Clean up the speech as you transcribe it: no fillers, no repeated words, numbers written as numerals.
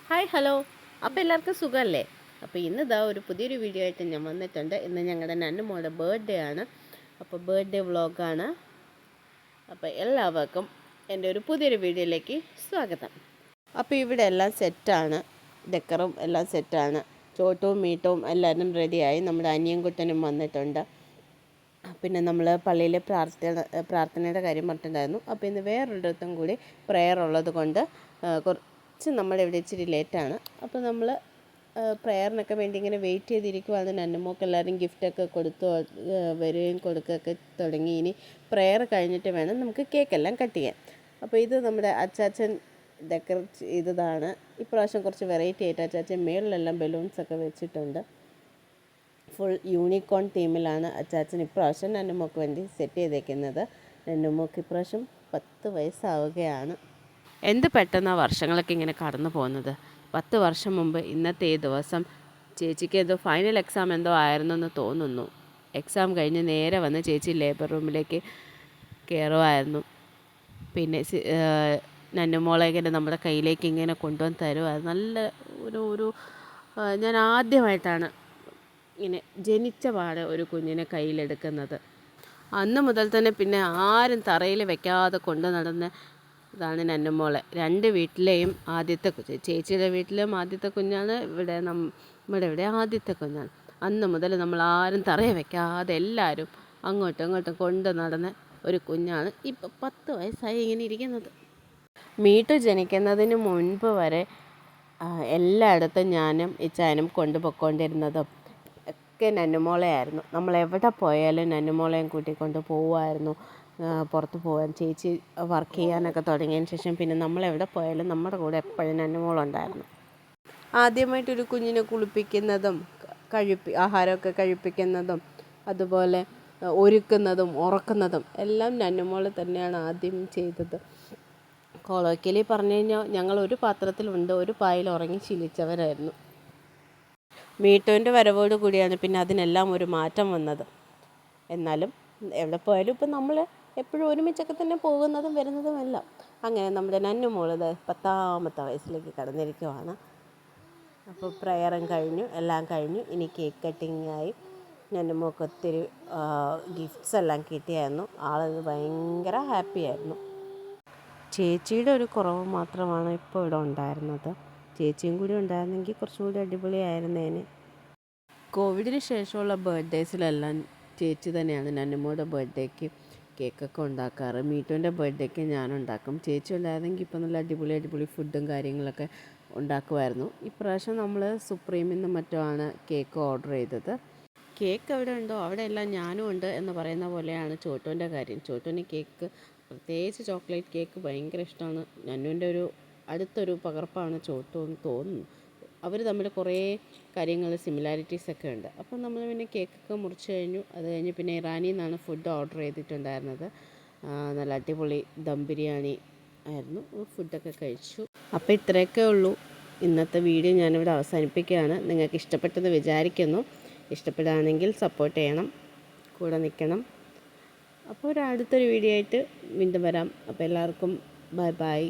Hi hello. അപ്പോൾ എല്ലാവർക്കും സുഖമല്ലേ? അപ്പോൾ ഇന്നിതാ ഒരു പുതിയൊരു വീഡിയോ ആയിട്ട് ഞാൻ വന്നിട്ടുണ്ട്. ഇന്ന് ഞങ്ങളുടെ നന്നുമോളുടെ ബർത്ത്ഡേ ആണ്. അപ്പോൾ ബർത്ത്ഡേ വ്ളോഗാണ്. അപ്പോൾ എല്ലാവർക്കും എൻ്റെ ഒരു പുതിയൊരു വീഡിയോയിലേക്ക് സ്വാഗതം. അപ്പോൾ ഇവിടെ എല്ലാം സെറ്റാണ്, ഡെക്കറും എല്ലാം സെറ്റാണ്. ചോട്ടവും മീട്ടവും എല്ലാവരും റെഡിയായി. നമ്മുടെ അനിയൻകുട്ടനും വന്നിട്ടുണ്ട്. പിന്നെ നമ്മൾ പള്ളിയിലെ പ്രാർത്ഥനയുടെ കാര്യം പറഞ്ഞിട്ടുണ്ടായിരുന്നു. അപ്പോൾ ഇന്ന് വേറൊരിടത്തും കൂടി പ്രെയർ ഉള്ളത് കൊണ്ട് നമ്മളിവിടെ ഇച്ചിരി ലേറ്റാണ്. അപ്പോൾ നമ്മൾ പ്രെയറിനൊക്കെ വേണ്ടി ഇങ്ങനെ വെയിറ്റ് ചെയ്തിരിക്കുവാണ്. നന്നുമോൾക്ക് എല്ലാവരും ഗിഫ്റ്റൊക്കെ കൊടുത്തു വരികയും കൊടുക്കുകയൊക്കെ തുടങ്ങി. ഇനി പ്രെയർ കഴിഞ്ഞിട്ട് വേണം നമുക്ക് കേക്കെല്ലാം കട്ട് ചെയ്യാൻ. അപ്പോൾ ഇത് നമ്മുടെ അച്ചാച്ചൻ ഡെക്കറേറ്റ് ചെയ്തതാണ്. ഇപ്രാവശ്യം കുറച്ച് വെറൈറ്റി ആയിട്ട് അച്ചാച്ചൻ മേളിലെല്ലാം ബലൂൺസൊക്കെ വെച്ചിട്ടുണ്ട്. ഫുൾ യൂണിക്കോൺ തീമിലാണ് അച്ചാച്ചൻ ഇപ്രാവശ്യം നന്നുമോൾക്ക് വേണ്ടി സെറ്റ് ചെയ്തേക്കുന്നത്. നന്നുമോൾക്ക് ഇപ്രാവശ്യം 10 വയസ്സാവുകയാണ്. എന്ത് പെട്ടെന്നാണ് വർഷങ്ങളൊക്കെ ഇങ്ങനെ കടന്നു പോകുന്നത്. 10 വർഷം മുമ്പ് ഇന്നത്തെ ഈ ദിവസം ചേച്ചിക്ക് എന്തോ ഫൈനൽ എക്സാം എന്തോ ആയിരുന്നെന്ന് തോന്നുന്നു. എക്സാം കഴിഞ്ഞ് നേരെ വന്ന് ചേച്ചി ലേബർ റൂമിലേക്ക് കയറുമായിരുന്നു. പിന്നെ നന്നുമോളെ ഇങ്ങനെ നമ്മുടെ കയ്യിലേക്ക് ഇങ്ങനെ കൊണ്ടുവന്ന് തരുമായിരുന്നു. നല്ല ഒരു ഞാൻ ആദ്യമായിട്ടാണ് ഇങ്ങനെ ജനിച്ച പാടെ ഒരു കുഞ്ഞിനെ കയ്യിലെടുക്കുന്നത്. അന്ന് മുതൽ തന്നെ പിന്നെ ആരും തറയിൽ വെക്കാതെ കൊണ്ട് നടന്ന് ഇതാണ് നന്നുമോളെ. 2 വീട്ടിലെയും ആദ്യത്തെ കുഞ്ഞ്, ചേച്ചിയുടെ വീട്ടിലും ആദ്യത്തെ കുഞ്ഞാണ്, ഇവിടെ ആദ്യത്തെ കുഞ്ഞാണ്. അന്ന് മുതൽ നമ്മൾ ആരും തറയിൽ വെക്കാതെ എല്ലാവരും അങ്ങോട്ടും ഇങ്ങോട്ടും കൊണ്ട് നടന്ന് ഒരു കുഞ്ഞാണ് ഇപ്പോൾ 10 വയസ്സായി ഇങ്ങനെ ഇരിക്കുന്നത്. മീട്ടു ജനിക്കുന്നതിന് മുൻപ് വരെ എല്ലായിടത്തും ഞാനും ഇച്ചാനും കൊണ്ടുപോയിക്കൊണ്ടിരുന്നതും ഒക്കെ നന്നുമോളെയായിരുന്നു. നമ്മളെവിടെ പോയാലും നന്നുമോളെയും കൂട്ടിക്കൊണ്ട് പോവുമായിരുന്നു. പുറത്ത് പോകാൻ ചേച്ചി വർക്ക് ചെയ്യാനൊക്കെ തുടങ്ങിയതിന് ശേഷം പിന്നെ നമ്മളെവിടെ പോയാലും നമ്മുടെ കൂടെ എപ്പോഴും നന്നുമോളുണ്ടായിരുന്നു. ആദ്യമായിട്ടൊരു കുഞ്ഞിനെ കുളിപ്പിക്കുന്നതും ആഹാരമൊക്കെ കഴിപ്പിക്കുന്നതും അതുപോലെ ഒരുക്കുന്നതും ഉറക്കുന്നതും എല്ലാം നന്നുമോൾ തന്നെയാണ് ആദ്യം ചെയ്തത്. കൊളോക്കിയലി പറഞ്ഞു കഴിഞ്ഞാൽ ഞങ്ങൾ ഒരു പാത്രത്തിലുണ്ട് ഒരു പായിൽ ഉറങ്ങി ശീലിച്ചവരായിരുന്നു. മീട്ടുവിൻ്റെ വരവോട് കൂടിയാണ് പിന്നെ അതിനെല്ലാം ഒരു മാറ്റം വന്നത്. എന്നാലും എവിടെ പോയാലും ഇപ്പം നമ്മൾ എപ്പോഴും ഒരുമിച്ചൊക്കെ തന്നെ പോകുന്നതും വരുന്നതുമെല്ലാം. അങ്ങനെ നമ്മുടെ നന്നുമോൾ 10ാമത്തെ വയസ്സിലേക്ക് കടന്നിരിക്കുവാണ്. അപ്പോൾ പ്രെയറും കഴിഞ്ഞു, എല്ലാം കഴിഞ്ഞു. ഇനി കേക്ക് കട്ടിങ്ങായി. നന്നുമോൾക്ക് ഒത്തിരി ഗിഫ്റ്റ്സ് എല്ലാം കിട്ടിയായിരുന്നു. ആളത് ഭയങ്കര ഹാപ്പിയായിരുന്നു. ചേച്ചിയുടെ ഒരു കുറവ് മാത്രമാണ് ഇപ്പോൾ ഇവിടെ ഉണ്ടായിരുന്നത്. ചേച്ചിയും കൂടി ഉണ്ടായിരുന്നെങ്കിൽ കുറച്ചും കൂടി അടിപൊളിയായിരുന്നേന്. കോവിഡിന് ശേഷമുള്ള ബർത്ത്ഡേസിലെല്ലാം ചേച്ചി തന്നെയാണ് നന്നുമോളുടെ ബർത്ത്ഡേക്ക് കേക്കൊക്കെ ഉണ്ടാക്കാറ്. മീട്ടുവിൻ്റെ ബർത്ത്ഡേക്ക് ഞാനുണ്ടാക്കും. ചേച്ചി ഉണ്ടായിരുന്നെങ്കിൽ ഇപ്പോൾ നല്ല അടിപൊളി ഫുഡും കാര്യങ്ങളൊക്കെ ഉണ്ടാക്കുമായിരുന്നു. ഇപ്രാവശ്യം നമ്മൾ സുപ്രീമിൽ നിന്ന് മറ്റുമാണ് കേക്ക് ഓർഡർ ചെയ്തത്. കേക്ക് എവിടെ ഉണ്ടോ അവിടെയെല്ലാം ഞാനും ഉണ്ട് എന്ന് പറയുന്ന പോലെയാണ് ചോട്ടുവിൻ്റെ കാര്യം. ചോട്ടുവിന് കേക്ക്, പ്രത്യേകിച്ച് ചോക്ലേറ്റ് കേക്ക് ഭയങ്കര ഇഷ്ടമാണ്. നന്നുവിൻ്റെ ഒരു അടുത്തൊരു പകർപ്പാണ് ചോട്ടു എന്ന് തോന്നുന്നു. അവർ തമ്മിൽ കുറേ കാര്യങ്ങൾ സിമിലാരിറ്റീസൊക്കെ ഉണ്ട്. അപ്പം നമ്മൾ പിന്നെ കേക്കൊക്കെ മുറിച്ച് കഴിഞ്ഞു. അത് കഴിഞ്ഞ് പിന്നെ ഇറാനിൽ നിന്നാണ് ഫുഡ് ഓർഡർ ചെയ്തിട്ടുണ്ടായിരുന്നത്. നല്ല അടിപൊളി ദം ബിരിയാണി ആയിരുന്നു. ഫുഡൊക്കെ കഴിച്ചു. അപ്പോൾ ഇത്രയൊക്കെ ഉള്ളൂ. ഇന്നത്തെ വീഡിയോ ഞാനിവിടെ അവസാനിപ്പിക്കുകയാണ്. നിങ്ങൾക്ക് ഇഷ്ടപ്പെട്ടെന്ന് വിചാരിക്കുന്നു. ഇഷ്ടപ്പെടുകയാണെങ്കിൽ സപ്പോർട്ട് ചെയ്യണം, കൂടെ നിൽക്കണം. അപ്പോൾ അടുത്തൊരു വീഡിയോ ആയിട്ട് വീണ്ടും വരാം. അപ്പോൾ എല്ലാവർക്കും ബൈ ബൈ.